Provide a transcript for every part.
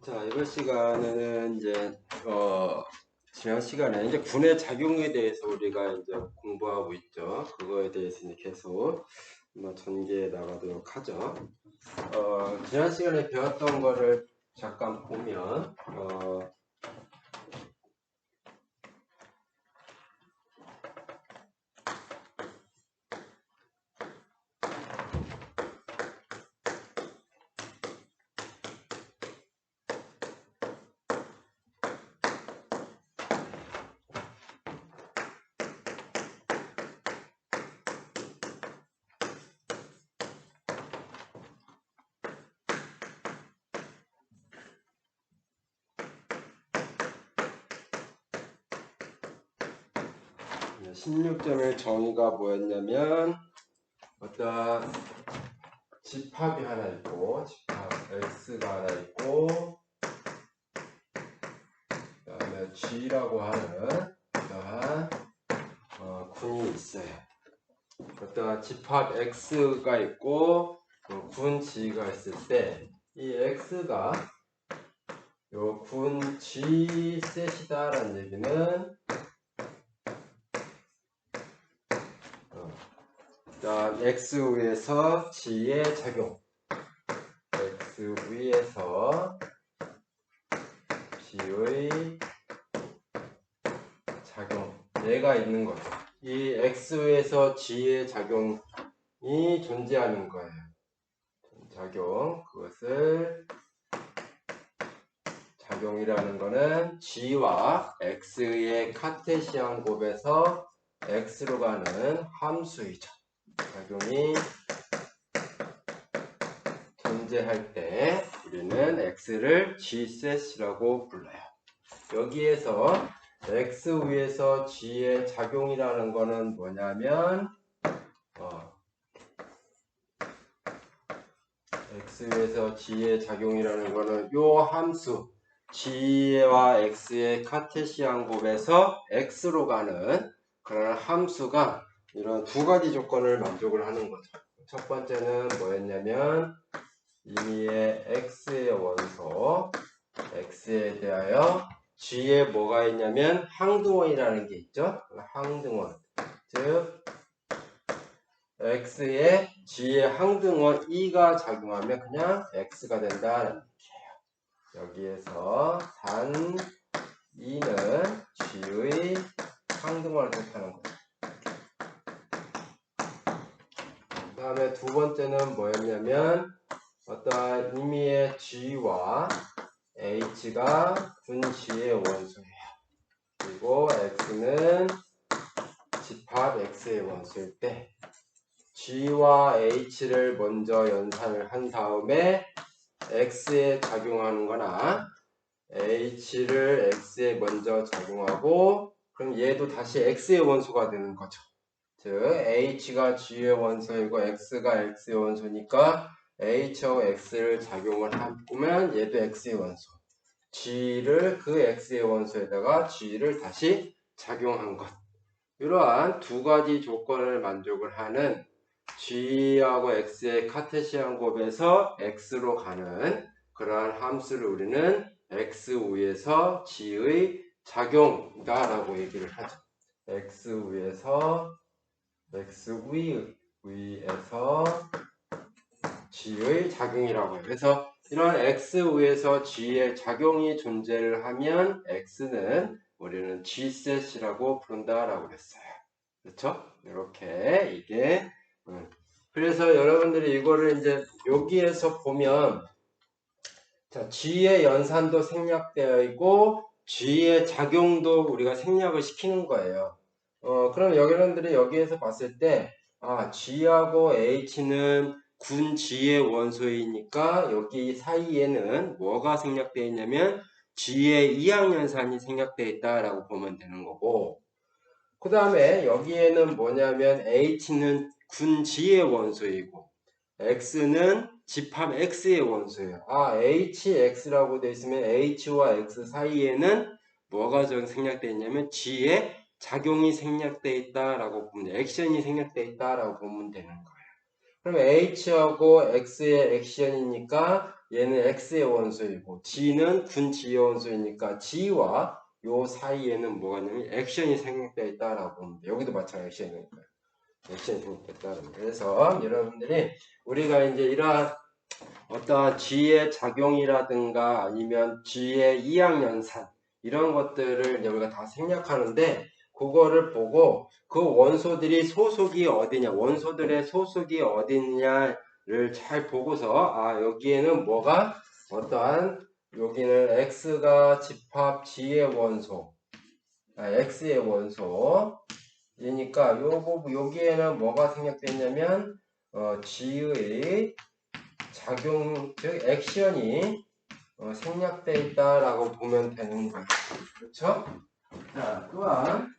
자, 이번 시간에는 이제 지난 시간에 이제 군의 작용에 대해서 우리가 이제 공부하고 있죠. 그거에 대해서 이제 계속 한번 전개해 나가도록 하죠. 지난 시간에 배웠던 거를 잠깐 보면 네, 16점의 정의가 뭐였냐면 어떤 집합이 하나 있고 집합 X가 하나 있고 그 다음에 G라고 하는 어떠한 군이 있어요. 어떠한 집합 X가 있고 군 G가 있을 때 이 X가 요 군 G 셋이다라는 얘기는 X 위에서 G의 작용, X 위에서 G의 작용, 얘가 있는 거죠. 이 X 위에서 G의 작용이 존재하는 거예요. 작용, 그것을 작용이라는 거는 G와 X의 카테시안 곱에서 X로 가는 함수이죠. 작용이 존재할 때 우리는 X를 G셋이라고 불러요. 여기에서 X 위에서 G의 작용이라는 거는 뭐냐면 X 위에서 G의 작용이라는 거는 요 함수 G와 X의 카테시안 곱에서 X로 가는 그런 함수가 이런 두 가지 조건을 만족을 하는 거죠. 첫 번째는 뭐였냐면 임의의 X의 원소 X에 대하여 G에 뭐가 있냐면 항등원이라는 게 있죠. 항등원, 즉 X에 G의 항등원 2가 작용하면 그냥 X가 된다는 얘기예요. 여기에서 단 2는 G의 항등원을 뜻하는 거죠. 그 다음에 두 번째는 뭐였냐면 어떠한 임의의 G와 H가 군 G의 원소예요. 그리고 X는 집합 X의 원소일 때 G와 H를 먼저 연산을 한 다음에 X에 작용하는 거나 H를 X에 먼저 작용하고 그럼 얘도 다시 X의 원소가 되는 거죠. 즉 H가 G의 원소이고 X가 X의 원소니까 H하고 X를 작용을 하면 얘도 X의 원소. G를 그 X의 원소에다가 G를 다시 작용한 것. 이러한 두 가지 조건을 만족을 하는 G하고 X의 카테시안 곱에서 X로 가는 그러한 함수를 우리는 X 위에서 G의 작용이다라고 얘기를 하죠. X 위에서 G의 작용이라고 해요. 그래서 이런 X 위에서 G의 작용이 존재를 하면 X는 우리는 G셋이라고 부른다라고 그랬어요. 그렇죠? 이렇게 이게 그래서 여러분들이 이거를 이제 여기에서 보면 자, G의 연산도 생략되어 있고 G의 작용도 우리가 생략을 시키는 거예요. 그럼 여러분들이 여기에서 봤을 때 G하고 H는 군 G의 원소이니까 여기 사이에는 뭐가 생략되어 있냐면 G의 이항연산이 생략되어 있다라고 보면 되는 거고 그 다음에 여기에는 뭐냐면 H는 군 G의 원소이고 X는 집합 X의 원소예요. HX라고 되어 있으면 H와 X 사이에는 뭐가 생략되어 있냐면 G의 작용이 생략되어 있다라고 보면 액션이 생략되어 있다라고 보면 되는 거예요. 그럼 H하고 X의 액션이니까 얘는 X의 원소이고 G는 군G의 원소이니까 G와 요 사이에는 뭐가 있냐면 액션이 생략되어 있다라고 보면 돼. 여기도 마찬가지 액션이니까. 액션이 생략됐다. 그래서 여러분들이 우리가 이제 이러한 어떤 G의 작용이라든가 아니면 G의 이항연산 이런 것들을 이제 우리가 다 생략하는데 그거를 보고 그 원소들이 소속이 어디냐, 원소들의 소속이 어디냐를 잘 보고서 아 여기에는 뭐가 어떠한 여기는 X가 집합 G의 원소, X의 원소 이니까 여기에는 뭐가 생략되어 있냐면 G의 작용, 즉 액션이 생략되어 있다라고 보면 되는 거예요. 그렇죠? 자, 또한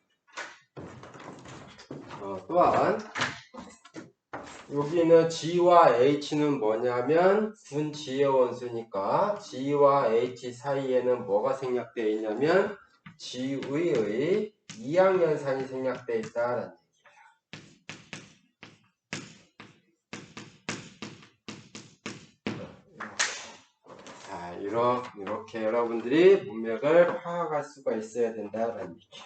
여기는 G와 H는 뭐냐면 군 G의 원소니까 G와 H 사이에는 뭐가 생략되어 있냐면 G의 이항연산이 생략되어 있다라는 자, 이렇게 여러분들이 문맥을 파악할 수가 있어야 된다라는 얘기.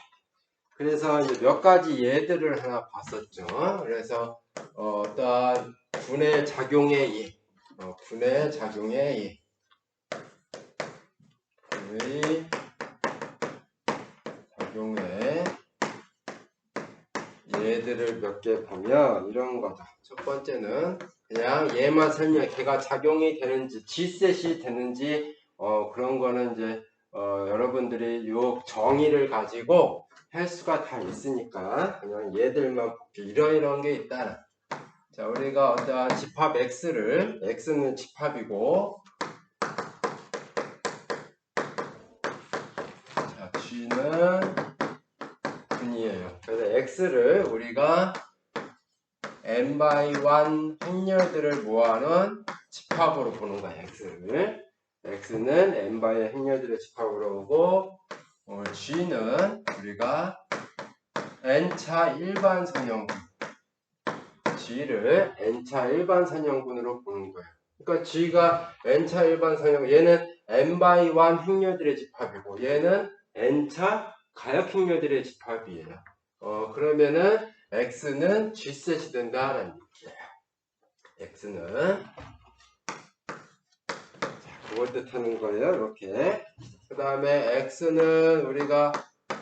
그래서 이제 몇 가지 예들을 하나 봤었죠. 그래서 어떠한 군의 작용의 예, 군의 작용의 예, 군의 작용의 예들을 몇 개 보면 이런 거다. 첫 번째는 그냥 얘만 설명, 걔가 작용이 되는지, G셋이 되는지 그런 거는 이제 여러분들이 요 정의를 가지고 할 수가 다 있으니까 그냥 얘들만 이런 게 있다. 자, 우리가 어떤 집합 X는 집합이고, 자, G는 분이에요. 그래서 X를 우리가 n/1 행렬들을 모아놓은 집합으로 보는 거야, X는 n/의 행렬들의 집합으로 보고, G는 우리가 n차 일반 선형군, G를 n차 일반 선형군으로 보는 거예요. 그러니까 G가 n차 일반 선형군, 얘는 n/1 행렬들의 집합이고, 얘는 n차 가역 행렬들의 집합이에요. 그러면은 X는 G셋이 된다라는 얘기예요. X는 그걸 뜻하는 거예요. 이렇게. 그 다음에 X는 우리가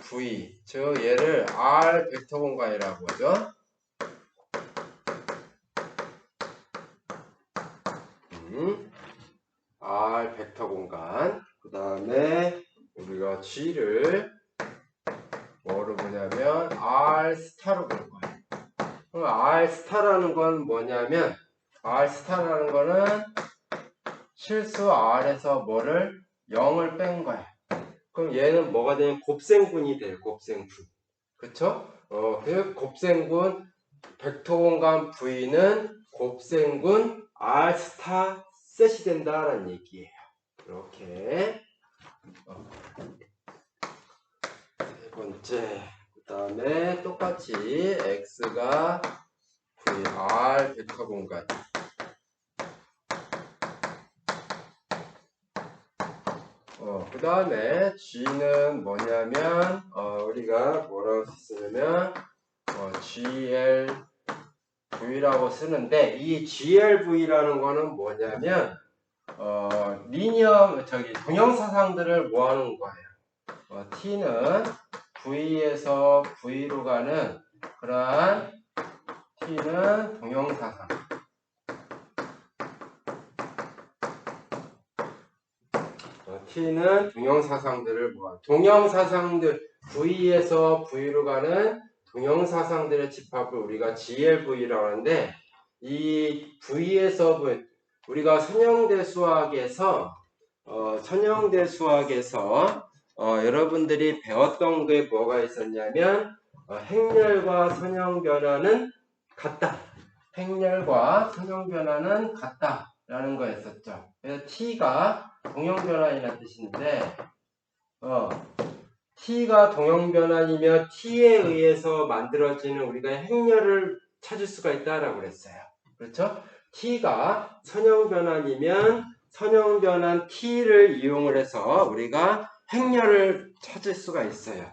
V, 즉 얘를 R 벡터 공간이라고 하죠. R 벡터 공간. 그 다음에 우리가 G를 뭐로 보냐면 R 스타로 볼 거예요. 그럼 R 스타라는 건 뭐냐면 R 스타라는 거는 실수 R에서 뭐를 0을 뺀 거야. 그럼 얘는 뭐가 되냐면 곱셈군이 돼요. 곱셈군. 그쵸? 그 곱셈군 벡터 공간 V는 곱셈군 R 스타 셋이 된다라는 얘기예요. 이렇게. 세 번째. 그 다음에 똑같이 X가 VR 벡터 공간. 그 다음에 G는 뭐냐면, 우리가 뭐라고 쓰냐면, GLV라고 쓰는데, 이 GLV라는 거는 뭐냐면, 동형사상들을 모아놓은 거예요. T는 V에서 V로 가는 그러한 T는 동형사상. T는 동형사상들을 모아. 동형사상들, V에서 V로 가는 동형사상들의 집합을 우리가 GLV라고 하는데, 이 V에서 V, 우리가 선형대 수학에서 여러분들이 배웠던 게 뭐가 있었냐면, 행렬과 선형 변화는 같다. 행렬과 선형 변화는 같다. 라는 거였었죠. 그래서 T가 동형변환이라는 뜻인데, T가 동형변환이며 T에 의해서 만들어지는 우리가 행렬을 찾을 수가 있다라고 그랬어요. 그렇죠? t가 선형변환이면 선형변환 t를 이용을 해서 우리가 행렬을 찾을 수가 있어요.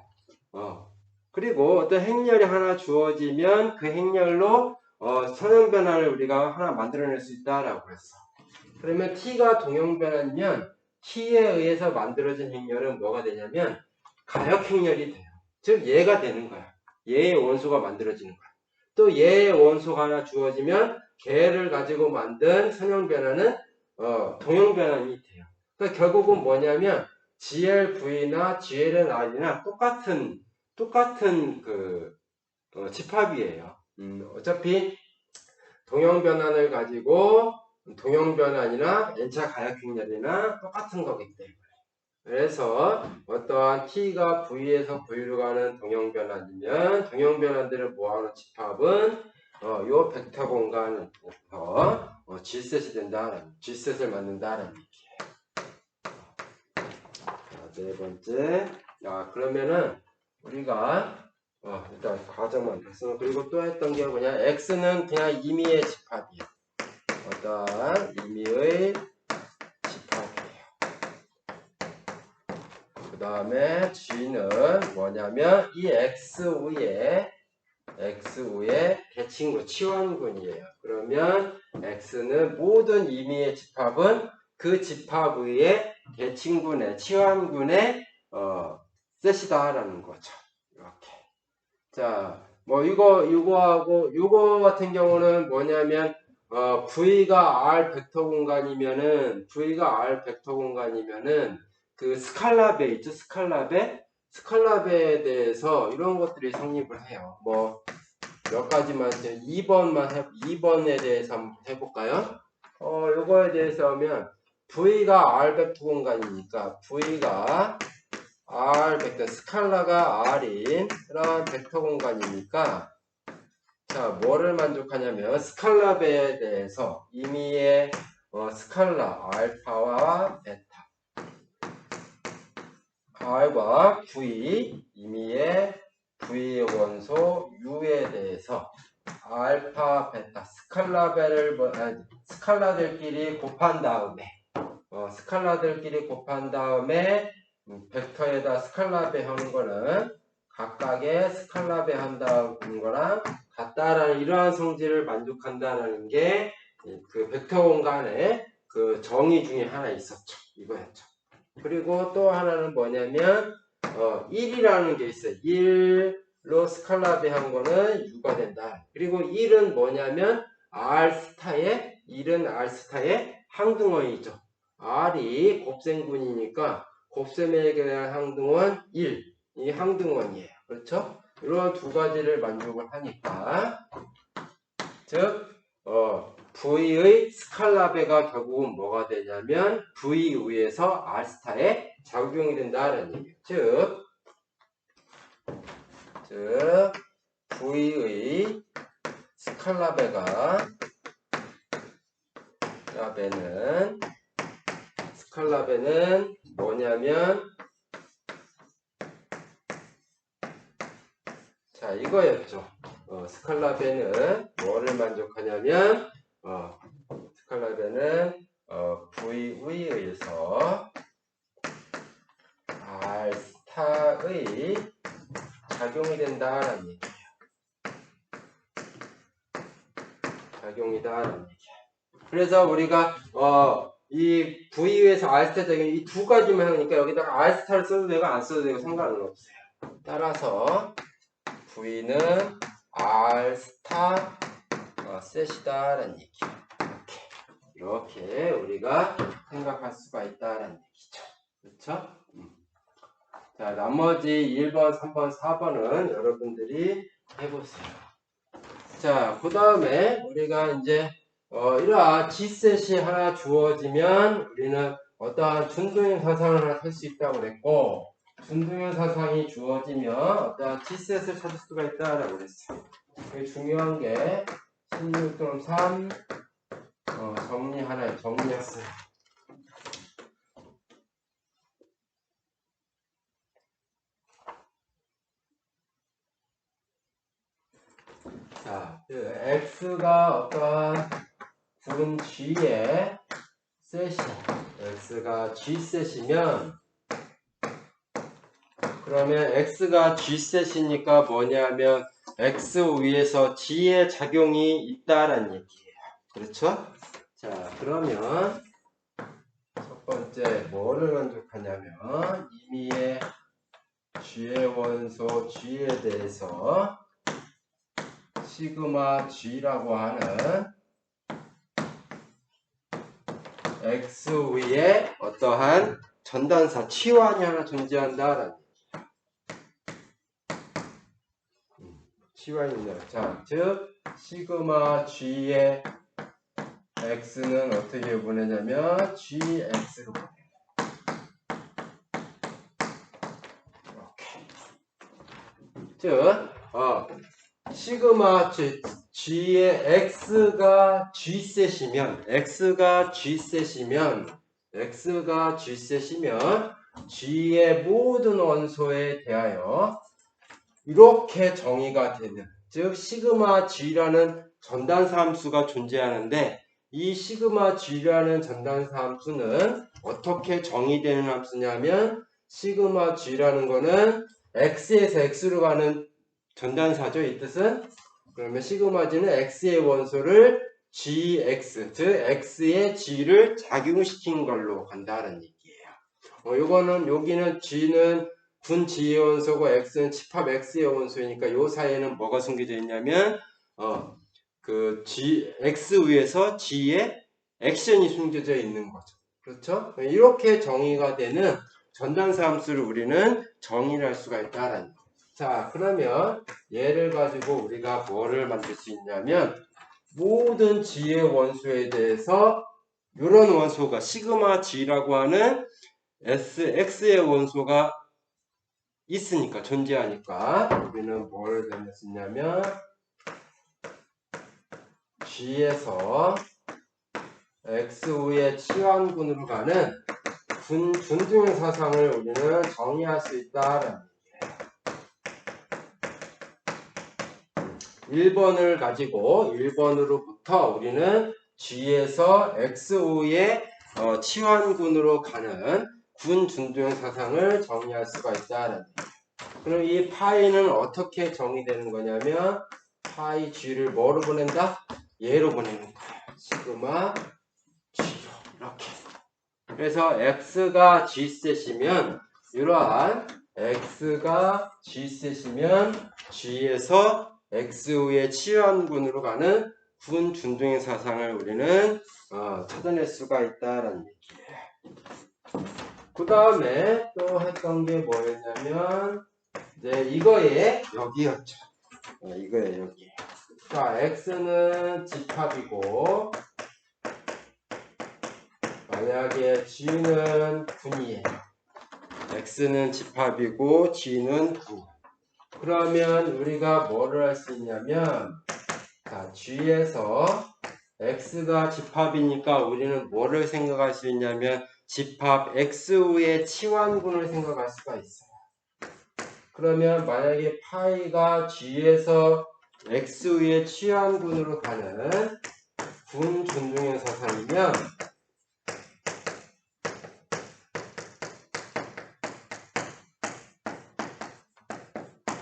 그리고 어떤 행렬이 하나 주어지면 그 행렬로 선형변환을 우리가 하나 만들어낼 수 있다라고 했어. 그러면 t가 동형변환이면 t에 의해서 만들어진 행렬은 뭐가 되냐면 가역행렬이 돼요. 즉 얘가 되는 거야. 얘의 원소가 만들어지는 거야. 또 얘의 원소가 하나 주어지면 걔를 가지고 만든 선형변환은 동형변환이 돼요. 그러니까 결국은 뭐냐면 GLV나 GLNR이나 똑같은 그 집합이에요. 어차피 동형변환을 가지고 동형변환이나 N차 가역행렬이나 똑같은 거기 때문에. 그래서 어떠한 T가 V에서 V로 가는 동형변환이면 동형변환들을 모아놓은 집합은 요 벡터 공간에서 G셋이 된다. G셋을 만든다는 얘기예요. 자, 네 번째. 그러면은 우리가 일단 과정만 했어. 그리고 또 했던 게 뭐냐? X는 그냥 임의의 집합이에요. 어떠한 임의의 집합이에요. 그 다음에 G는 뭐냐면 이 X 우의 대칭구, 치환군이에요. 그러면 X는 모든 임의의 집합은 그 집합 의의 대칭군의, 치환군의 셋이다라는 거죠. 이렇게. 자, 뭐 요거 같은 경우는 뭐냐면 V가 R 벡터 공간이면은 그 스칼라베 있죠? 스칼라베에 대해서 이런 것들이 성립을 해요. 뭐 몇 가지만 이제 2번에 대해서 한번 해볼까요? 요거에 대해서 하면 V가 R 벡터 공간이니까 V가 R 벡터 스칼라가 R인 그런 벡터 공간이니까 자 뭐를 만족하냐면 스칼라베에 대해서 임의의 스칼라 알파와 베타 R과 V 임의의 V 원소 U에 대해서 알파 베타 스칼라들끼리 곱한 다음에 벡터에다 스칼라베 하는 거는 각각의 스칼라베 한다는 거랑 같다라는 이러한 성질을 만족한다라는 게 그 벡터 공간에 그 정의 중에 하나 있었죠. 이거였죠. 그리고 또 하나는 뭐냐면 1이라는 게 있어요. 1로 스칼라베 한 거는 U가 된다. 그리고 1은 뭐냐면1은 R스타의 항등원이죠. R이 곱셈군이니까 곱셈에 대한 항등원 1. 이 항등원이에요. 그렇죠? 이런 두 가지를 만족을 하니까 즉 V의 스칼라베가 결국은 뭐가 되냐면 V 위에서 R스타에 작용이 된다는 얘기예요. 즉 V의 스칼라베는 뭐냐면 자 이거였죠. 스칼라베는 뭐를 만족하냐면 스칼라베는 V에 의해서 R스타의 작용이 된다라는 얘기예요. 작용이다라는 얘기예요. 그래서 우리가 이 V에서 R스타 작용 이 두 가지만 하니까 여기다가 R스타를 써도 되고 안 써도 되고 상관은 없어요. 따라서 V는 R스타 셋이다라는 얘기예요. 이렇게 우리가 생각할 수가 있다라는 얘기죠. 그렇죠? 자, 나머지 1번, 3번, 4번은 여러분들이 해보세요. 자, 그 다음에 우리가 이제 이러한 G셋이 하나 주어지면 우리는 어떠한 준동형 사상을 하나 할 수 있다고 그랬고 준동형 사상이 주어지면 어떠한 G셋을 찾을 수가 있다라고 그랬어요. 되게 중요한 게 16.3 정리했어요. 자, x가 어떠한 군 g의 셋이야. x가 g 셋이면 그러면 x가 g셋이니까 뭐냐면 x 위에서 g의 작용이 있다라는 얘기예요. 그렇죠? 자, 그러면 첫 번째 뭐를 만족하냐면 임의의 g의 원소 g에 대해서 시그마 g라고 하는 x 위에 어떠한 전단사 치환이 하나 존재한다라는 치환이 있는. 자, 즉 시그마 g의 x는 어떻게 보내냐면 gx로 보내요. 이렇게. 즉 시그마 g의 x가 g셋이면 g의 모든 원소에 대하여 이렇게 정의가 되는, 즉 시그마 g라는 전단사 함수가 존재하는데 이 시그마 g라는 전단사 함수는 어떻게 정의되는 함수냐면 시그마 g라는 거는 x에서 x로 가는 전단사죠. 이 뜻은 그러면 시그마 g는 x의 원소를 gx, 즉 x의 g를 작용시킨 걸로 간다는 얘기예요. 요거는 여기는 g는 군 g의 원소고 x는 집합 x의 원소이니까 요 사이에는 뭐가 숨겨져 있냐면 x 위에서 g의 액션이 숨겨져 있는 거죠. 그렇죠? 이렇게 정의가 되는 전단사 함수를 우리는 정의를 할 수가 있다라는 거예요. 자, 그러면 얘를 가지고 우리가 뭐를 만들 수 있냐면 모든 g의 원소에 대해서 이런 원소가 시그마 g라고 하는 x의 원소가 있으니까, 존재하니까 우리는 뭘 만들 수 있냐면 g에서 x 위의 치환군으로 가는 군 준중의 사상을 우리는 정의할 수 있다라는 얘기예요. 1번을 가지고 1번으로부터 우리는 g에서 x 위의 치환군으로 가는 군 준중의 사상을 정의할 수가 있다라는 얘기예요. 그럼 이 파이는 어떻게 정의되는 거냐면 파이 g를 뭐로 보낸다? 얘로 보내는 거예요. 시그마 g로 이렇게. 그래서 x가 g셋이면 이러한 x가 g셋이면 g에서 x 위의 치환군으로 가는 군 준중의 사상을 우리는 찾아낼 수가 있다라는 얘기예요. 그 다음에 또 했던 게 뭐였냐면 이제 이거의 여기였죠. 이거의 여기. 자, x는 집합이고 만약에 g는 군이에요. x는 집합이고 g는 군. 그러면 우리가 뭐를 할 수 있냐면 자, g에서 x가 집합이니까 우리는 뭐를 생각할 수 있냐면 집합 x 위의 치환군을 생각할 수가 있어요. 그러면 만약에 파이가 g에서 x 위의 치환군으로 가는 군 준중의 사상이면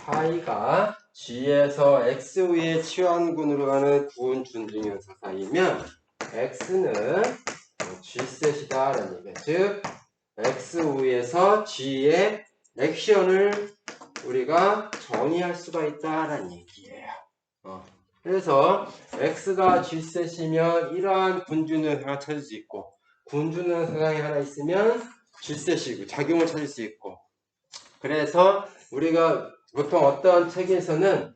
파이가 g에서 x 위의 치환군으로 가는 군 준중의 사상이면 x는 g셋이다라는 얘기예요. 즉 x 위에서 g의 액션을 우리가 정의할 수가 있다라는 얘기예요. 그래서 x가 g셋이면 이러한 군준의 사상을 찾을 수 있고 군준의 사상이 하나 있으면 g셋이고 작용을 찾을 수 있고, 그래서 우리가 보통 어떤 책에서는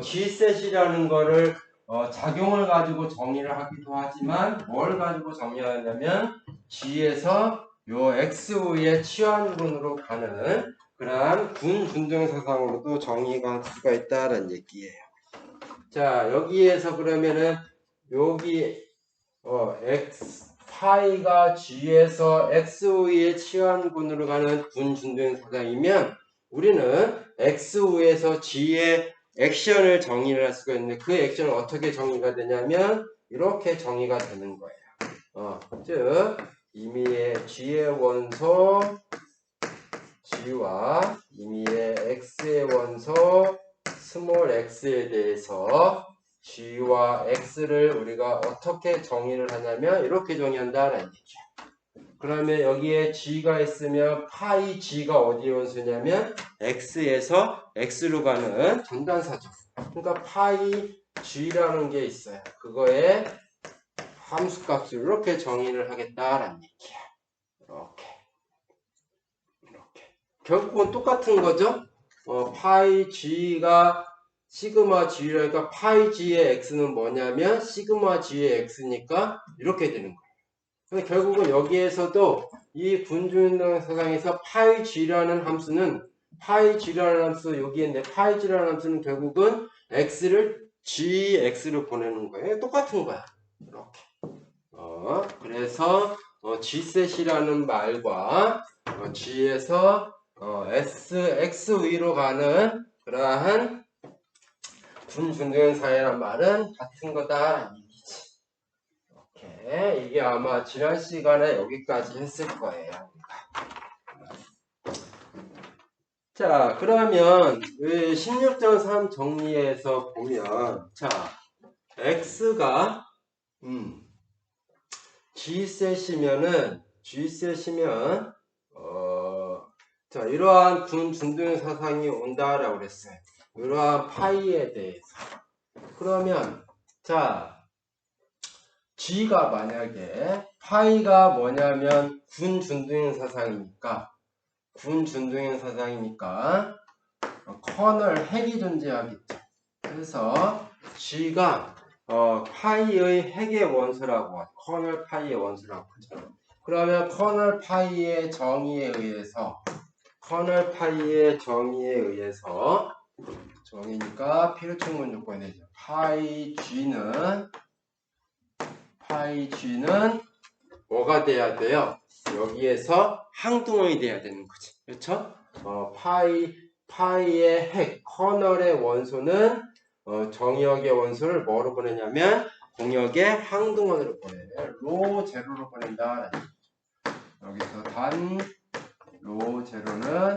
g셋이라는 거를 작용을 가지고 정의를 하기도 하지만 뭘 가지고 정의하냐면 g에서 요 x 위의 치환군으로 가는 그러한 군 준중 사상으로도 정의가 할 수가 있다는 얘기예요. 자, 여기에서 그러면은 여기 파이가 g에서 x 위의 치환군으로 가는 군 준중 사상이면 우리는 x 위에서 g의 액션을 정의를 할 수가 있는데 그 액션은 어떻게 정의가 되냐면 이렇게 정의가 되는 거예요. 즉 임의의 G의 원소 G와 임의의 X의 원소 스몰 x에 대해서 G와 X를 우리가 어떻게 정의를 하냐면 이렇게 정의한다라는 얘기야. 그러면 여기에 G가 있으면 파이 G가 어디에 원소냐면 X에서 X로 가는 전단사죠. 그러니까 파이 G라는 게 있어요. 그거에 함수값을 이렇게 정의를 하겠다라는 얘기야. 이렇게. 결국은 똑같은 거죠. 파이 G가 시그마 G라니까 파이 G의 X는 뭐냐면 시그마 G의 X니까 이렇게 되는 거예요. 근데 결국은 여기에서도 이 군주運動사상에서 파이 G라는 함수는 파이 G라는 함수 여기에 있는데 파이 G라는 함수는 결국은 X를 GX로 보내는 거예요. 똑같은 거야. 이렇게. 그래서 G셋이라는 말과 G에서 X 위로 가는 그러한 군중사회란 말은 같은 거다라는 얘기지. 오케이. 이게 아마 지난 시간에 여기까지 했을 거예요. 자, 그러면 16.3 정리해서 보면 자, X가 G셋이면 자, 이러한 군중등 사상이 온다라고 그랬어요. 이러한 파이에 대해서. 그러면 자, G가 만약에 파이가 뭐냐면 군중등 사상이니까 커널 핵이 존재하겠죠. 그래서 G가 파이의 핵의 원소라고 하죠. 커널 파이의 원소라고 하죠. 그러면 커널 파이의 정의에 의해서 정의니까 필요충분 조건이 되죠. 파이 G는 뭐가 돼야 돼요? 여기에서 항등원이 돼야 되는 거지. 그렇죠? 파이의 핵, 커널의 원소는 정역의 원소를 뭐로 보내냐면 공역의 항등원으로 보내요. 로 제로로 보낸다. 여기서 단 로 제로는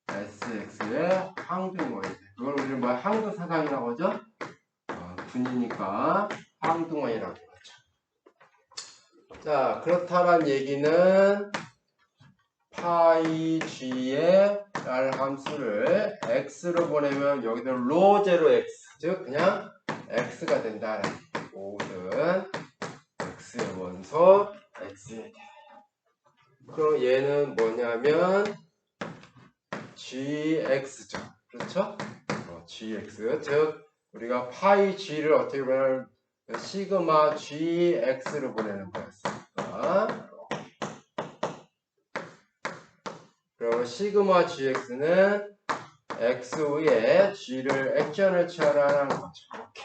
SX의 항등원이죠. 그걸 우리 뭐 항등사상이라고 하죠? 분이니까 항등원이라고 하죠. 자, 그렇다란 얘기는 파이 G의 R 함수를 X로 보내면 여기도 로 제로 X, 즉 그냥 X가 된다. 모든 X의 원소 X에 대하여. 그럼 얘는 뭐냐면 GX죠. 그렇죠? GX, 즉 우리가 파이 G를 어떻게 보면 시그마 GX로 보내는 거였습니다. 그럼 시그마 GX는 X 위에 G를 액션을 취하라는 거죠. 이렇게.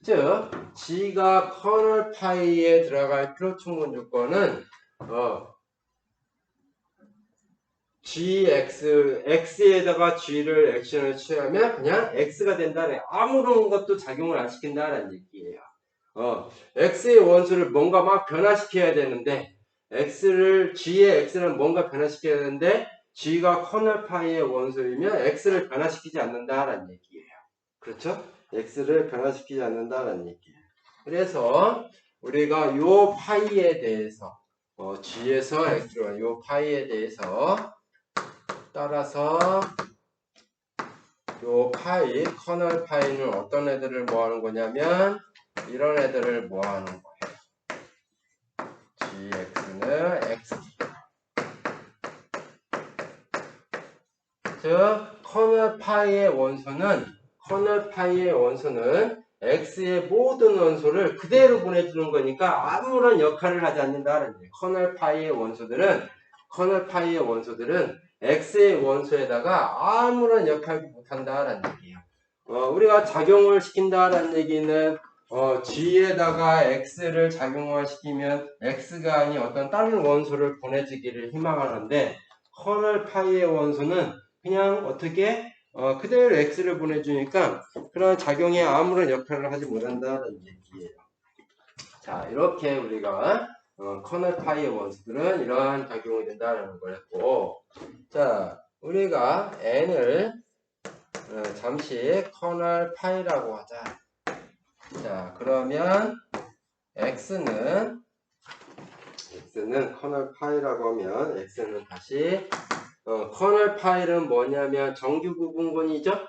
즉 G가 커널 파이에 들어갈 필요충분 조건은 X에다가 G를 액션을 취하면 그냥 X가 된다네. 아무런 것도 작용을 안 시킨다는 얘기예요. X의 원소를 뭔가 막 변화시켜야 되는데 G의 X는 뭔가 변화시켜야 되는데 G가 커널 파이의 원소이면 X를 변화시키지 않는다라는 얘기예요. 그렇죠? X를 변화시키지 않는다라는 얘기예요. 그래서 우리가 요 파이에 대해서 G에서 X로 요 파이에 대해서 따라서 요 파이, 커널 파이는 어떤 애들을 모아놓은 거냐면 이런 애들을 모아놓은 거예요. GX는 X. 즉 커널 파이의 원소는 X의 모든 원소를 그대로 보내주는 거니까 아무런 역할을 하지 않는다는 거예요. 커널 파이의 원소들은 X의 원소에다가 아무런 역할도 못한다라는 얘기예요. 우리가 작용을 시킨다라는 얘기는 G에다가 X를 작용을 시키면 X가 아닌 어떤 다른 원소를 보내주기를 희망하는데 커널 파이의 원소는 그냥 어떻게 그대로 x를 보내주니까 그런 작용에 아무런 역할을 하지 못한다는 얘기예요. 자, 이렇게 우리가 커널 파이의 원소들은 이러한 작용이 된다는 걸 했고, 자, 우리가 n을 잠시 커널 파이라고 하자. 자, 그러면 x는 커널 파이라고 하면 x는 다시 커널 파이는 뭐냐면 정규부분근이죠.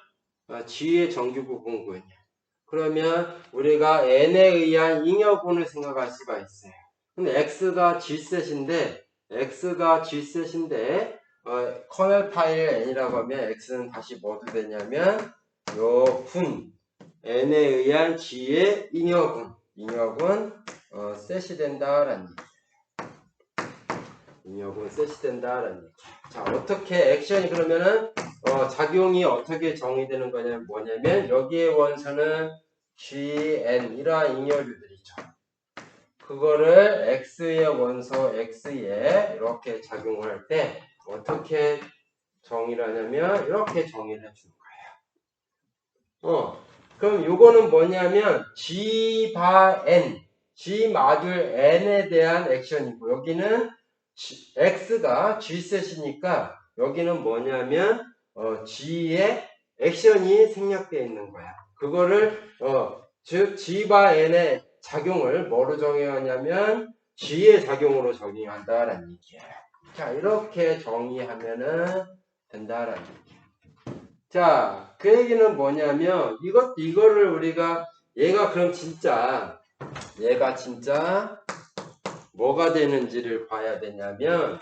g의 정규부분근이야. 그러면 우리가 n에 의한 잉여분을 생각할 수가 있어요. 근데 x가 g셋인데 커널 파이를 n이라고 하면 x는 다시 뭐도 되냐면 요 분 n에 의한 g의 잉여분 셋이 된다라는 잉여분 셋이 된다라는 얘기. 자, 어떻게 액션이 그러면은 작용이 어떻게 정의되는 거냐면 뭐냐면 여기에 원소는 gn 이러한 잉여류들이죠. 그거를 x의 원소 x에 이렇게 작용을 할 때 어떻게 정의를 하냐면 이렇게 정의를 해주는 거예요. 그럼 요거는 뭐냐면 g 바 n, g 마듈 n에 대한 액션이고 여기는 x가 g셋이니까 여기는 뭐냐면 g의 액션이 생략되어 있는 거야. 그거를 즉 g 바 n의 작용을 뭐로 정의하냐면 g의 작용으로 정의한다라는 얘기예요. 자, 이렇게 정의하면은 된다라는 얘기예요. 자, 그 얘기는 뭐냐면 이거를 우리가 얘가 진짜 뭐가 되는지를 봐야 되냐면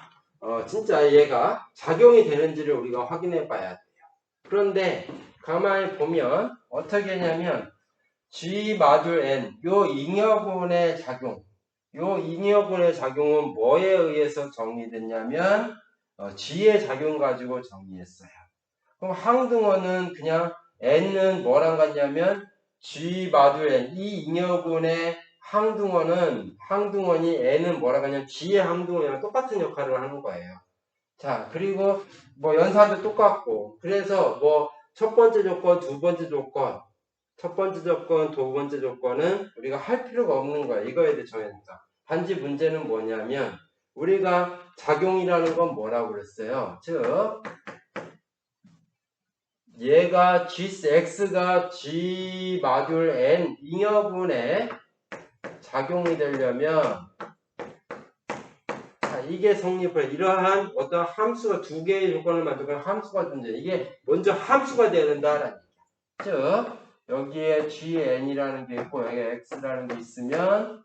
진짜 얘가 작용이 되는지를 우리가 확인해 봐야 돼요. 그런데 가만히 보면 어떻게 하냐면 G 마듈 N 요 잉여분의 작용은 뭐에 의해서 정의됐냐면 G의 작용 가지고 정의했어요. 그럼 항등원은 그냥 N은 뭐랑 같냐면 G 마듈 N 이 잉여분의 항등원이 N은 뭐라 하냐면 G의 항등원이랑 똑같은 역할을 하는 거예요. 자, 그리고 뭐 연산도 똑같고, 그래서 뭐 첫 번째 조건, 두 번째 조건, 두 번째 조건은 우리가 할 필요가 없는 거예요. 이거에 대해 정해진다. 단지 문제는 뭐냐면 우리가 작용이라는 건 뭐라고 그랬어요? 즉 얘가 x가 g 마듈 n 잉여분의 작용이 되려면 자, 이게 성립을 이러한 어떤 함수가 두 개의 조건을 만들고 함수가 존재. 이게 먼저 함수가 되어야 된다라는 얘기야. 즉 여기에 gn이라는 게 있고 여기에 x라는 게 있으면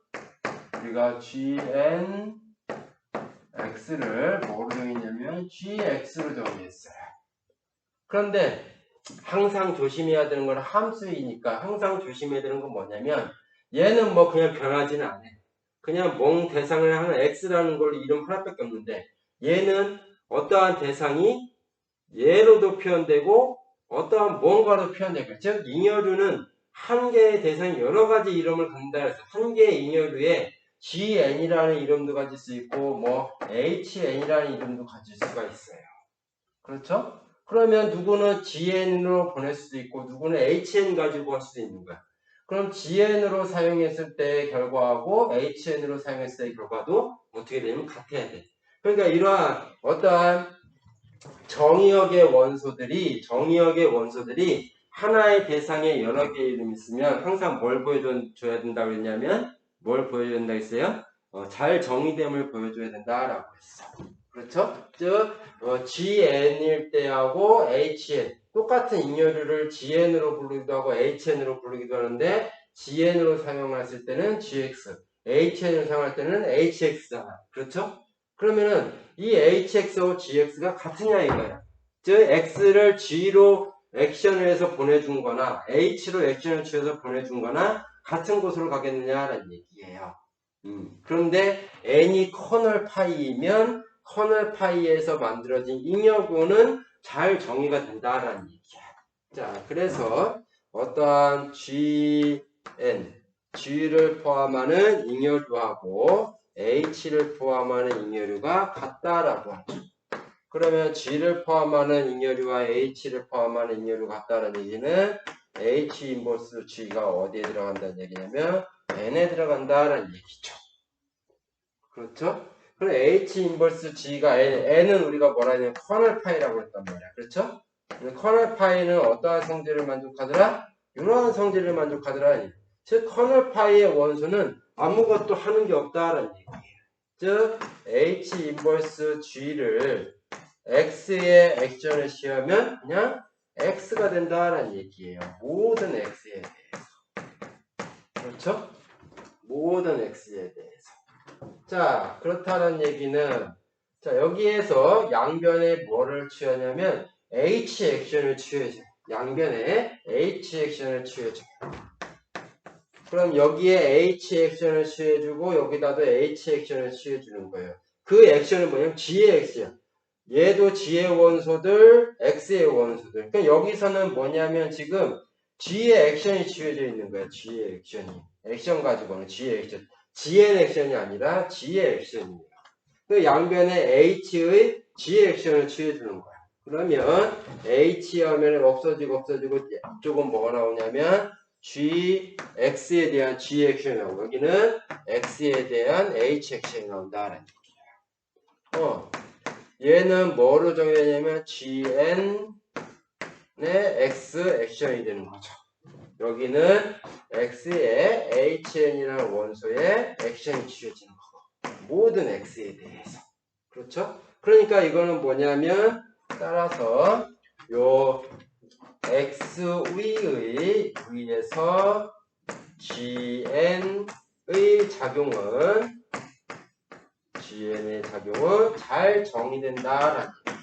우리가 gn x를 뭐로 정했냐면 gx로 정의했어요. 그런데 항상 조심해야 되는 건 함수이니까 항상 조심해야 되는 건 뭐냐면 얘는 뭐 그냥 변하지는 않아. 그냥 몽 대상을 하는 x라는 걸 이름 하나밖에 없는데 얘는 어떠한 대상이 얘로도 표현되고 어떠한 뭔가로 표현되고 즉 잉여류는 한 개의 대상이 여러 가지 이름을 갖는다 해서 한 개의 잉여류에 GN이라는 이름도 가질 수 있고 뭐 HN이라는 이름도 가질 수가 있어요. 그렇죠? 그러면 누구는 GN으로 보낼 수도 있고 누구는 HN 가지고 할 수도 있는 거야. 그럼 GN으로 사용했을 때의 결과하고 HN으로 사용했을 때의 결과도 어떻게 되면 같아야 돼. 그러니까 이러한 어떠한 정의역의 원소들이 하나의 대상에 여러 개의 이름이 있으면 항상 뭘 보여줘야 된다고 했냐면 뭘 보여줘야 된다고 했어요? 잘 정의됨을 보여줘야 된다라고 했어. 그렇죠? 즉 GN일 때하고 HN 똑같은 잉여류를 GN으로 부르기도 하고 HN으로 부르기도 하는데 GN으로 사용했을 때는 GX, HN으로 사용할 때는 HX잖아. 그렇죠? 그러면은 이 HX와 GX가 같으냐 이거야. 즉 X를 G로 액션을 해서 보내준 거나 H로 액션을 취해서 보내준 거나 같은 곳으로 가겠느냐라는 얘기예요. 그런데 N이 커널 파이이면 커널 파이에서 만들어진 잉여분은 잘 정의가 된다라는 얘기야. 자, 그래서 어떠한 G를 포함하는 잉여류하고 H를 포함하는 잉여류가 같다라고 하죠. 그러면 G를 포함하는 잉여류와 H를 포함하는 잉여류 같다는 얘기는 H 인버스 G가 어디에 들어간다는 얘기냐면 N에 들어간다는 얘기죠. 그렇죠? 그럼 H 인버스 G가 N은 우리가 뭐라 하냐면 커널 파이라고 했단 말이야. 그렇죠? 커널 파이는 어떠한 성질을 만족하더라? 이러한 성질을 만족하더라. 즉 커널 파이의 원소는 아무것도 하는 게 없다라는 얘기예요. 즉 H 인버스 G를 X의 액션을 씌우면 그냥 X가 된다라는 얘기예요. 모든 X에 대해서. 그렇죠? 모든 X에 대해서. 자, 그렇다는 얘기는 자, 여기에서 양변에 뭐를 취하냐면 H 액션을 취해줘. 양변에 H 액션을 취해줘. 그럼 여기에 H 액션을 취해주고 여기다도 H 액션을 취해주는 거예요. 그 액션은 뭐냐면 G의 액션. 얘도 G의 원소들, X의 원소들. 그러니까 여기서는 뭐냐면 지금 G의 액션이 취해져 있는 거예요. G의 액션이. 액션 가지고는 G의 액션. G의 액션이 아니라 G의 액션이에요. 그 양변에 H의 G의 액션을 취해주는 거야. 그러면 H 하면 없어지고 이쪽은 뭐가 나오냐면 G, X에 대한 G 액션이 나오고 여기는 X에 대한 H 액션이 나온다는 얘기예요. 얘는 뭐로 정의되냐면 GN의 X 액션이 되는 거죠. 여기는 X의 HN이라는 원소의 액션이 취해지는 거고 모든 X에 대해서. 그렇죠? 그러니까 이거는 뭐냐면 따라서 요 X의 위에서 GN의 작용은 잘 정의된다라는 얘기예요.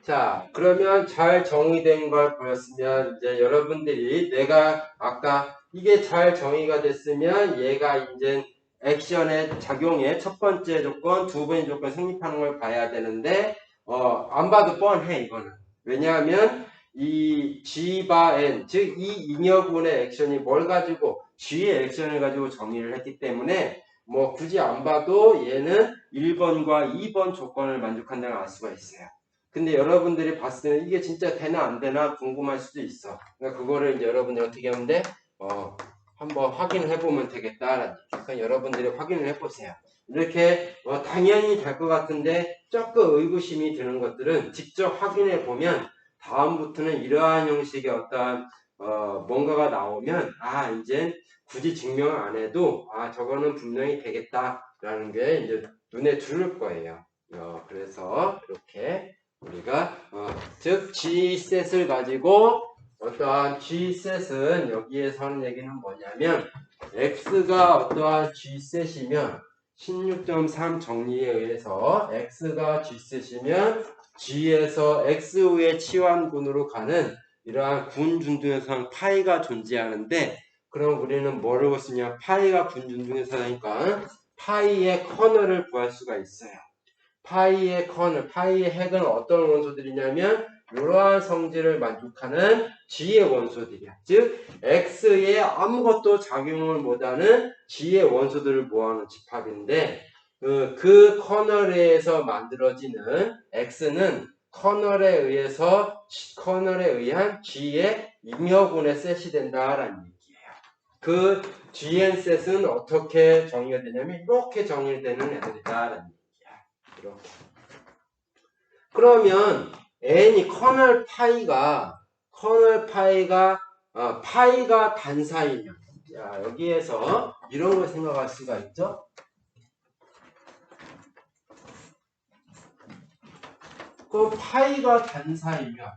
자, 그러면 잘 정의된 걸 보였으면 이제 여러분들이 내가 아까 이게 잘 정의가 됐으면 얘가 이제 액션의 작용의 첫 번째 조건, 두 번째 조건 성립하는 걸 봐야 되는데 안 봐도 뻔해 이거는. 왜냐하면 이 G 바 N, 즉 이 잉여분의 액션이 뭘 가지고 G의 액션을 가지고 정의를 했기 때문에 뭐 굳이 안 봐도 얘는 1번과 2번 조건을 만족한다는 걸 알 수가 있어요. 근데 여러분들이 봤을 때는 이게 진짜 되나 안 되나 궁금할 수도 있어. 그러니까 그거를 이제 여러분들이 어떻게 하면 돼? 한번 확인을 해보면 되겠다라는 그러니까 여러분들이 확인을 해보세요. 이렇게 당연히 될 것 같은데 조금 의구심이 드는 것들은 직접 확인해 보면 다음부터는 이러한 형식의 어떠한 뭔가가 나오면 이제 굳이 증명을 안 해도 저거는 분명히 되겠다라는 게 이제 눈에 들을 거예요. 그래서 이렇게 우리가 즉 G셋을 가지고 어떠한 G셋은 여기에서 하는 얘기는 뭐냐면 X가 어떠한 G셋이면 16.3 정리에 의해서 X가 G셋이면 G에서 X의 치환군으로 가는 이러한 군준중에서 파이가 존재하는데 그럼 우리는 뭐라고 쓰냐 파이가 군준중에서니까 파이의 커널을 구할 수가 있어요. 파이의 커널, 파이의 핵은 어떤 원소들이냐면 이러한 성질을 만족하는 G의 원소들이야. 즉 X에 아무것도 작용을 못하는 G의 원소들을 모아놓은 집합인데 그 커널에서 만들어지는 X는 커널에 의한 G의 잉여분의 셋이 된다라는 얘기예요. 그 GN 셋은 어떻게 정의가 되냐면 이렇게 정의되는 애들이다라는 얘기예요. 이렇게. 그러면 n이 커널 파이가 파이가 단사이면 자, 여기에서 이런 걸 생각할 수가 있죠. 그럼 파이가 단사이면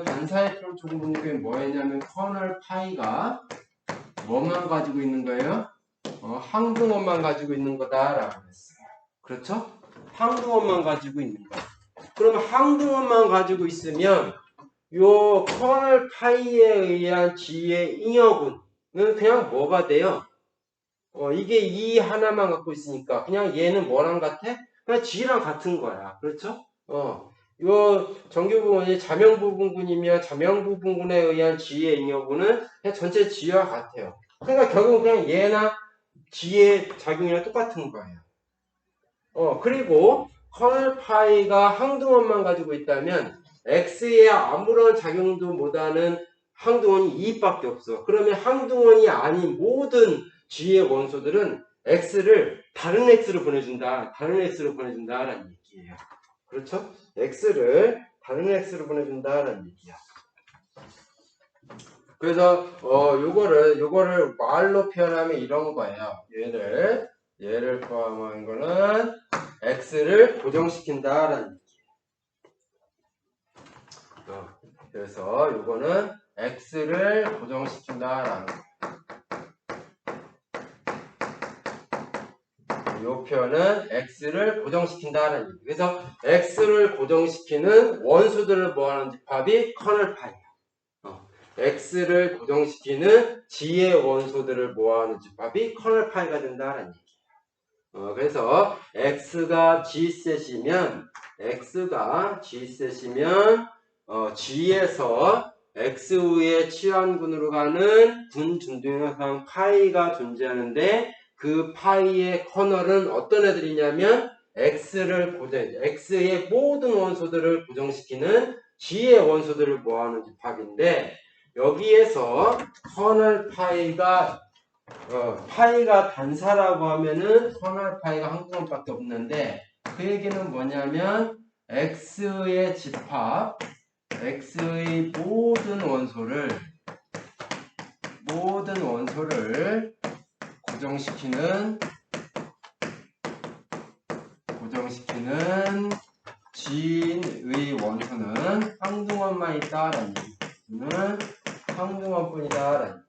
단사의 표준분석이 뭐였냐면 커널 파이가 뭐만 가지고 있는 거예요? 항등원만 가지고 있는 거다라고 했어요. 그렇죠? 항등원만 가지고 있는 거. 그러면 항등원만 가지고 있으면 요 커널 파이에 의한 G의 잉여분은 그냥 뭐가 돼요? 이게 이 하나만 갖고 있으니까 그냥 얘는 뭐랑 같아? 그냥 G랑 같은 거야. 그렇죠? 요 정규 부분이 자명부 분군이며 자명부 분군에 의한 지의 잉여분은 그냥 전체 지와 같아요. 그러니까 결국 그냥 얘나 지의 작용이랑 똑같은 거예요. 그리고 커널 파이가 항등원만 가지고 있다면 x에 아무런 작용도 못하는 항등원이 2밖에 없어. 그러면 항등원이 아닌 모든 g의 원소들은 x를 다른 x로 보내준다. 다른 x로 보내준다라는 얘기예요. 그렇죠? x를 다른 x로 보내준다라는 얘기야. 그래서 요거를 말로 표현하면 이런 거예요. 얘를 포함한 거는 x를 고정시킨다라는 얘기예요. 그래서 요거는 x를 고정시킨다라는 거예요. 요 표현은 x를 고정시킨다라는 얘기예요. 그래서 x를 고정시키는 원소들을 모아놓은 집합이 커널 파이야. x를 고정시키는 g의 원소들을 모아놓은 집합이 커널 파이가 된다라는 얘기예요. 그래서 x가 g셋이면 g에서 x의 치환군으로 가는 군 중등항상 파이가 존재하는데 그 파이의 커널은 어떤 애들이냐면 x의 모든 원소들을 고정시키는 g의 원소들을 모아놓은 집합인데 여기에서 커널 파이가 단사라고 하면은 커널 파이가 한 구간밖에 없는데 그 얘기는 뭐냐면 x의 집합, x의 모든 원소를 고정시키는 g의 원소는 항등원만 있다라는 얘기는 항등원뿐이다라는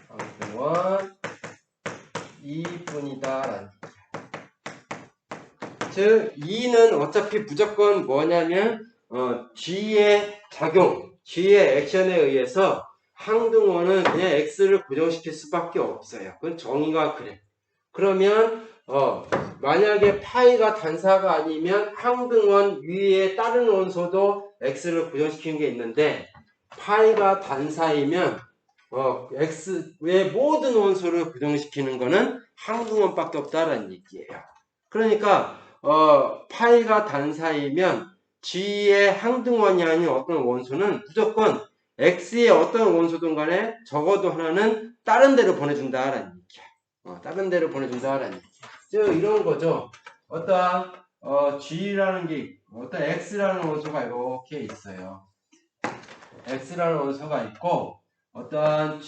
항등원 2뿐이다라는 즉 2는 어차피 무조건 뭐냐면 G의 액션에 의해서 항등원은 그냥 X를 고정시킬 수밖에 없어요. 그건 정의가 그래. 그러면 만약에 파이가 단사가 아니면 항등원 위에 다른 원소도 X를 고정시키는 게 있는데 파이가 단사이면 X의 모든 원소를 고정시키는 거는 항등원밖에 없다라는 얘기예요. 그러니까 파이가 단사이면 G의 항등원이 아닌 어떤 원소는 무조건 X의 어떤 원소든 간에 적어도 하나는 다른 데로 보내준다라는 얘기야. 다른 데로 보내준다라는 얘기야. 즉 이런 거죠. 어떤 G라는 게 어떤 X라는 원소가 이렇게 있어요. X라는 원소가 있고 어떤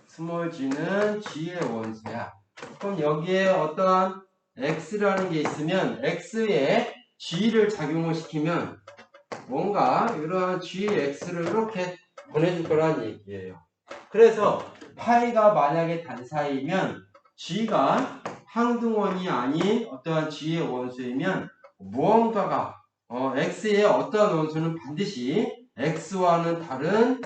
스몰 g는 G의 원소야. 그럼 여기에 어떤 X라는 게 있으면 X에 G를 작용을 시키면 뭔가 이러한 GX를 이렇게 보내줄 거라는 얘기예요. 그래서 파이가 만약에 단사이면 G가 항등원이 아닌 어떠한 G의 원소이면 무언가가 X의 어떠한 원소는 반드시 X와는 다른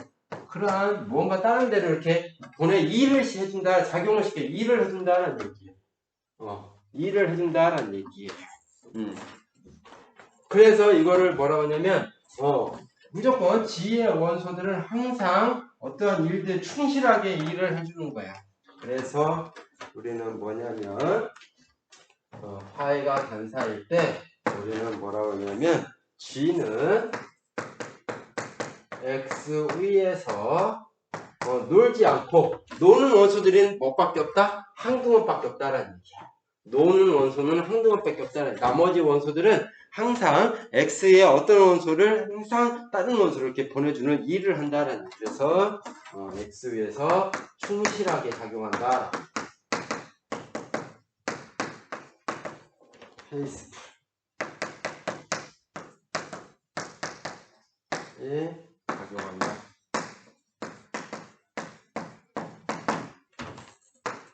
그러한 무언가 다른 데로 이렇게 일을 해준다, 작용을 시켜 일을 해준다는 얘기예요. 일을 해준다는 얘기예요. 그래서 이거를 뭐라고 하냐면 무조건 G의 원소들은 항상 어떠한 일들 충실하게 일을 해주는 거야. 그래서 우리는 뭐냐면 파이가 단사일 때 우리는 뭐라고 하냐면 G는 X 위에서 놀지 않고 노는 원소들은 뭐밖에 없다? 항등원밖에 없다라는 얘기야. 노는 원소는 항등원밖에 없다라는 얘기야. 나머지 원소들은 항상 X의 어떤 원소를 항상 다른 원소를 이렇게 보내주는 일을 한다라는 얘기야. 그래서 X 위에서 충실하게 작용한다. 페이스풀 작용한다.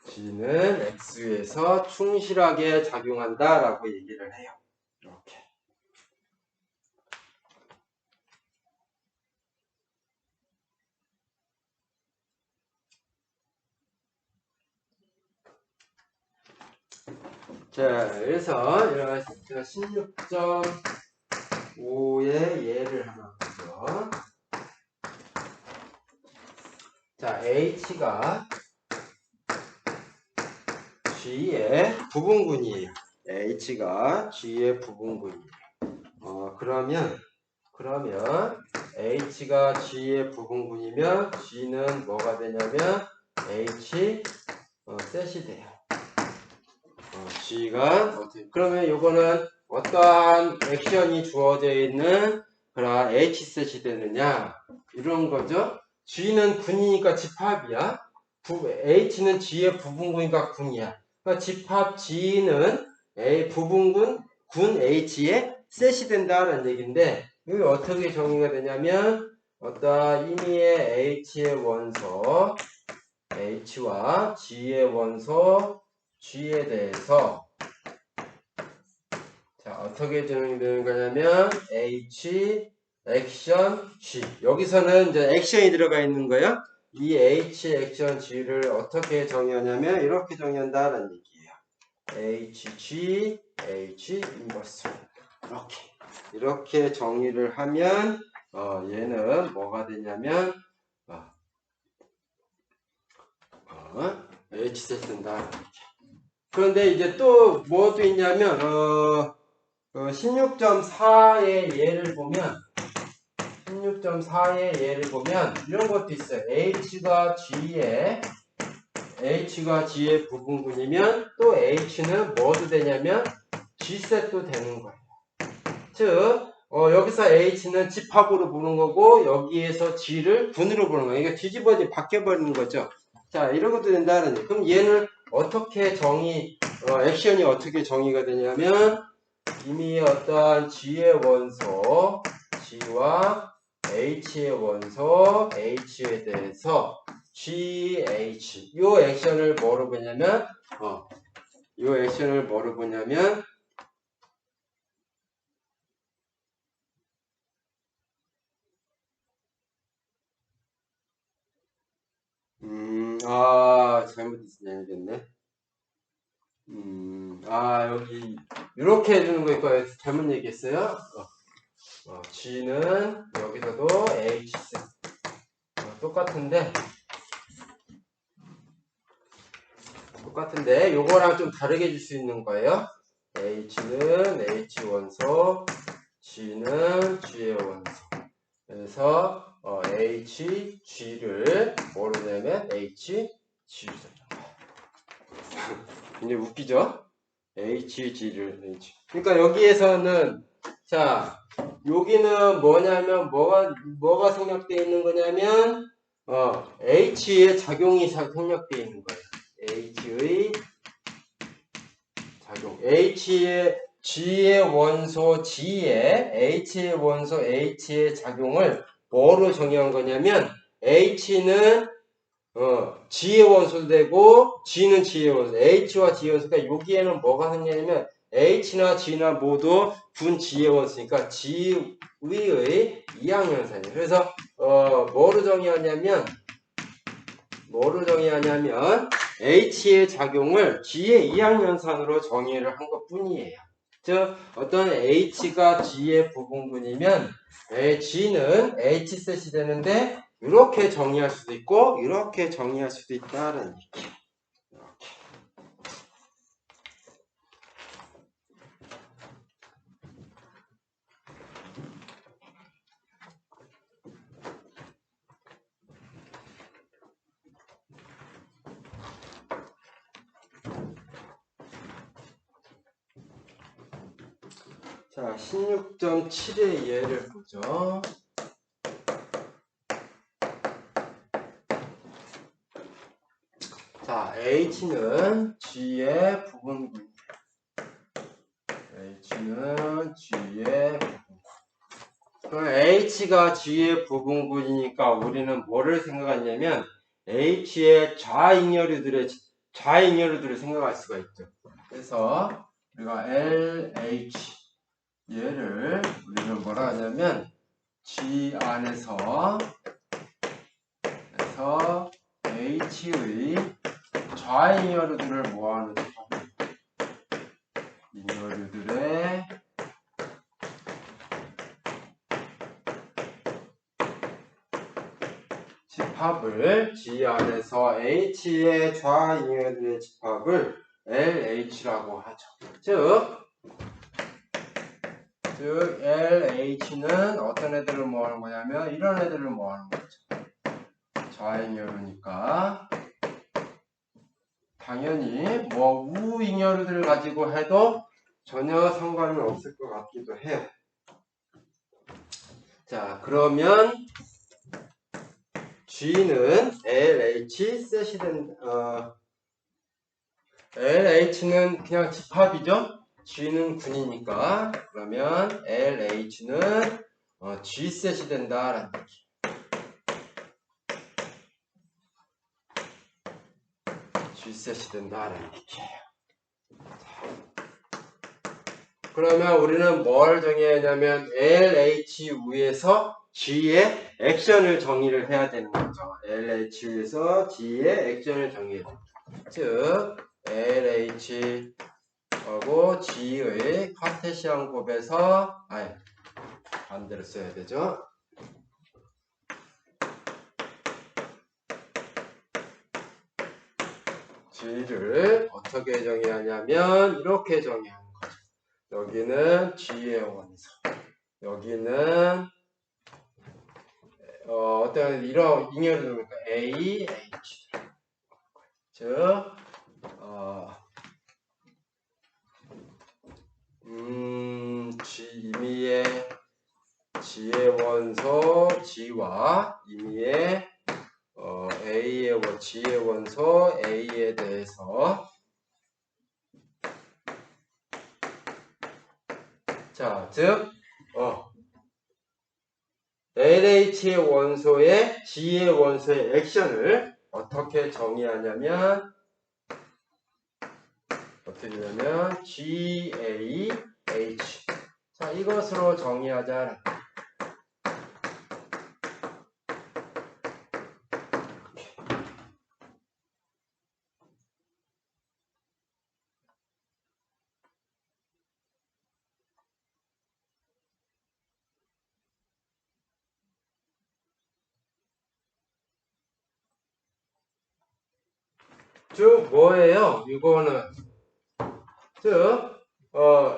G는 X에서 충실하게 작용한다라고 얘기를 해요. 이렇게. 자, 그래서 16점 5의 예를 하나 보죠. 자, H가 G의 부분군이에요. H가 G의 부분군이에요. 그러면 H가 G의 부분군이면 G는 뭐가 되냐면 H 셋이 돼요. G가 그러면 요거는 어떠한 액션이 주어져 있는 그런 H 셋이 되느냐 이런 거죠. G는 군이니까 집합이야. H는 G의 부분군이니까 군이야. 그러니까 집합 G는 부분군 군 H의 셋이 된다는 얘기인데 이게 어떻게 정의가 되냐면 어떠한 임의의 H의 원소 H와 G의 원소 G에 대해서 자 어떻게 정의되는 거냐면 H 액션 G 여기서는 이제 액션이 들어가 있는 거예요. 이 H 액션 G를 어떻게 정의하냐면 이렇게 정의한다는 얘기예요. HG H 인버스 이렇게 정의를 하면 얘는 뭐가 되냐면 H셋 된다. 그런데 이제 또 뭐도 있냐면 16.4의 예를 보면 16.4의 예를 보면 이런 것도 있어요. H가 G의 부분군이면 또 H는 뭐도 되냐면 G셋도 되는 거예요. 즉 여기서 H는 집합으로 보는 거고 여기에서 G를 분으로 보는 거예요. 이게 뒤집어지 바뀌어버리는 거죠. 자 이런 것도 된다는 얘기. 그럼 얘는 어떻게 액션이 어떻게 정의가 되냐면 이미 어떠한 G의 원소 G와 H의 원소 H에 대해서 GH 요 액션을 뭐로 보냐면 요 액션을 뭐로 보냐면 잘못했네. 여기 이렇게 해주는 거 있고 잘못 얘기했어요. G는 여기서도 H셋 똑같은데 요거랑 좀 다르게 줄 수 있는 거예요. H는 H 원소, G는 G의 원소. 그래서 H, G를 뭐로 내면 H, G를 굉장히 웃기죠? H, G를 H. 그러니까 여기에서는 자 여기는 뭐냐면 뭐가 생략되어 있는 거냐면 H의 작용이 생략되어 있는 거예요. H의 작용. H의 G의 원소 G에 H의 원소 H의 작용을 뭐로 정의한 거냐면 H는 G의 원소도 되고 G는 G의 원소. H와 G의 원소가 여기에는 뭐가 생기냐면 H나 G나 모두 분 G의 원소니까 G의 이항연산이에요. 그래서 뭐로 정의하냐면 H의 작용을 G의 이항연산으로 정의를 한 것 뿐이에요. 즉 어떤 H가 G의 부분군이면 G는 H셋이 되는데 이렇게 정의할 수도 있고 이렇게 정의할 수도 있다는 얘기예요. 이렇게. 자, 16.7의 예를 보죠. 자, H는 G의 부분군. H는 G의 부분군. 그럼 H가 G의 부분군이니까 우리는 뭐를 생각하냐면 H의 좌잉여류들을 생각할 수가 있죠. 그래서 우리가 LH 얘를 우리는 뭐라 하냐면 G 안에서 H의 좌잉여류들을 모아놓은 잉여류들의 집합을 G 안에서 H의 좌잉여들의 집합을 LH라고 하죠. 즉 LH는 어떤 애들을 모아는 거냐면 이런 애들을 모아는 거죠. 좌잉여루니까 당연히 뭐 우잉여루들을 가지고 해도 전혀 상관은 없을 것 같기도 해요. 자, 그러면 G는 LH 셋이 LH는 그냥 집합이죠. G는 군이니까 그러면 LH는 G셋이 된다라는 얘기. G셋이 된다라는 얘기예요. 그러면 우리는 뭘 정해야 하냐면 LH 위에서 G의 액션을 정의를 해야 되는 거죠. LH 위에서 G의 액션을 정의해야 됩니다. 즉 LH하고 G의 카테시안 곱에서 반대로 써야 되죠. G를 어떻게 정의하냐면 이렇게 정의하는 거죠. 여기는 G의 원소, 여기는 어떤 이런 잉여를 두니까 A, H. 즉 임의의 G의 원소 G와 임의의 G의 원소 A에 대해서 자, 즉 LH의 원소에 G의 원소의 액션을 어떻게 정의하냐면 어떻게 되냐면 GAH 자, 이것으로 정의하자. 즉 뭐예요? 이거는 즉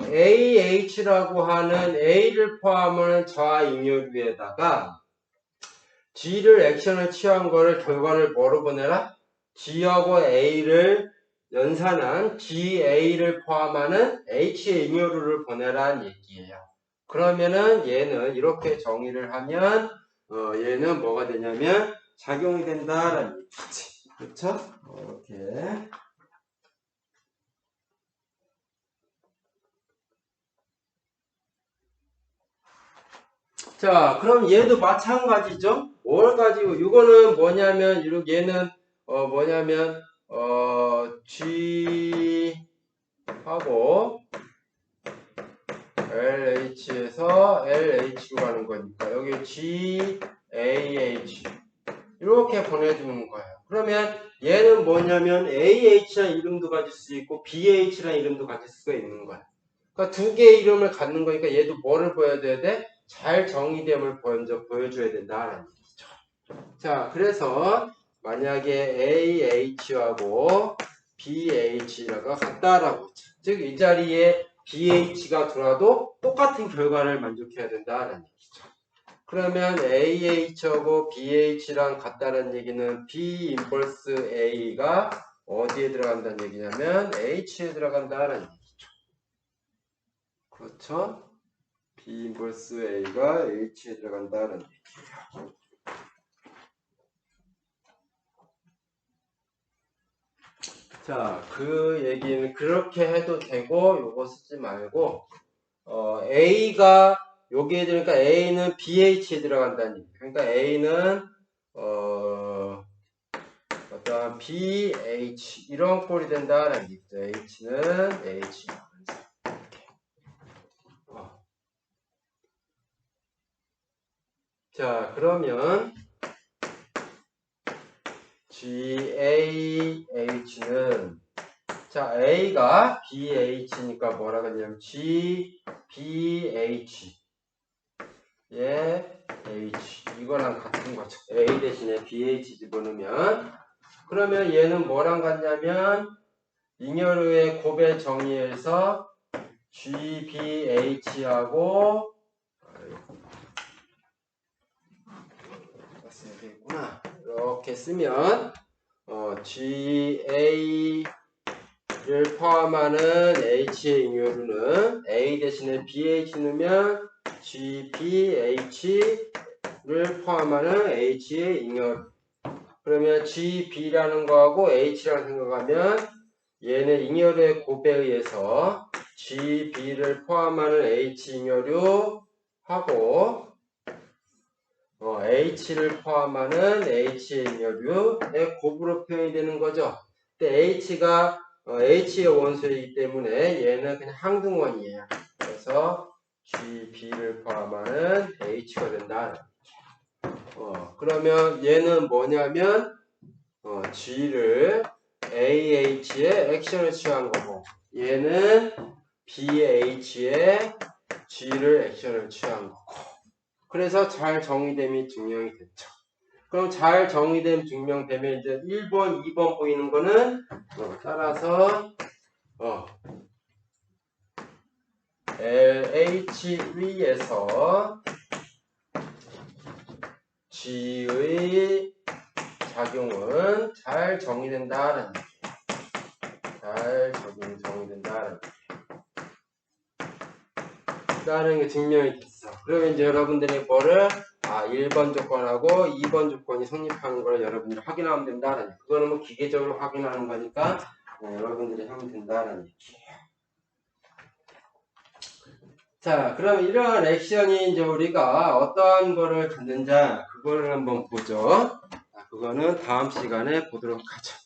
AH라고 하는 A를 포함하는 좌잉여류에다가 G를 액션을 취한 거를 결과를 뭐로 보내라? G하고 A를 연산한 GA를 포함하는 H의 잉여류를 보내라는 얘기예요. 그러면은 얘는 이렇게 정의를 하면 얘는 뭐가 되냐면 작용이 된다라는 얘기지. 그렇죠? 이렇게. 자, 그럼 얘도 마찬가지죠? 뭘 가지고, 이거는 뭐냐면, 얘는, 뭐냐면, G하고 LH에서 LH로 가는 거니까, 여기 GAH. 이렇게 보내주는 거예요. 그러면 얘는 뭐냐면, AH라는 이름도 가질 수 있고, BH라는 이름도 가질 수가 있는 거야. 그러니까 두 개의 이름을 갖는 거니까 얘도 뭐를 보여줘야 돼? 잘 정의됨을 먼저 보여줘야 된다라는 얘기죠. 자, 그래서 만약에 AH하고 BH가 같다라고 했죠. 즉, 이 자리에 BH가 들어와도 똑같은 결과를 만족해야 된다라는 얘기죠. 그러면 AH하고 BH랑 같다는 얘기는 B 인버스 A가 어디에 들어간다는 얘기냐면 H에 들어간다라는 얘기죠. 그렇죠? B 인버스 A가 H에 들어간다는 얘기예요. 자, 그 얘기는 그렇게 해도 되고 요거 쓰지 말고 A가 여기에 들으니까 A는 BH에 들어간다는 얘기. 그러니까 A는 어떤 BH 이런 꼴이 된다는 얘기죠. H는 H. 자, 그러면 GAH는 자, A가 BH니까 뭐라고 하냐면 GBH 예, H 이거랑 같은 거죠. A 대신에 BH 집어넣으면 그러면 얘는 뭐랑 같냐면 잉여류의 곱의 정의에서 GBH하고 쓰야겠구나. 이렇게 쓰면 GA를 포함하는 H의 잉여류는 A 대신에 BH 넣으면 GBH를 포함하는 H의 잉여류. 그러면 GB라는 거하고 H라는 생각하면 얘는 잉여류의 곱에 의해서 GB를 포함하는 H 잉여류하고 H를 포함하는 H의 잉여류의 곱으로 표현이 되는 거죠. 근데 H가 H의 원소이기 때문에 얘는 그냥 항등원이에요. 그래서 GB를 포함하는 H가 된다. 그러면 얘는 뭐냐면 G를 AH의 액션을 취한 거고 얘는 BH의 G를 액션을 취한 거고 그래서 잘 정의됨이 증명이 됐죠. 그럼 잘 정의됨 증명되면 이제 1번, 2번 보이는 거는 따라서 LH3에서 G의 작용은 잘 정의된다는 얘기예요. 잘 정의된다는 라는 게 증명이 됐어. 그러면 이제 여러분들이 뭐를 1번 조건하고 2번 조건이 성립하는 걸 여러분들이 확인하면 된다는 얘기. 그거는 뭐 기계적으로 확인하는 거니까 여러분들이 하면 된다는 얘기예요. 자, 그럼 이러한 액션이 이제 우리가 어떠한 거를 갖는지 그거를 한번 보죠. 그거는 다음 시간에 보도록 하죠.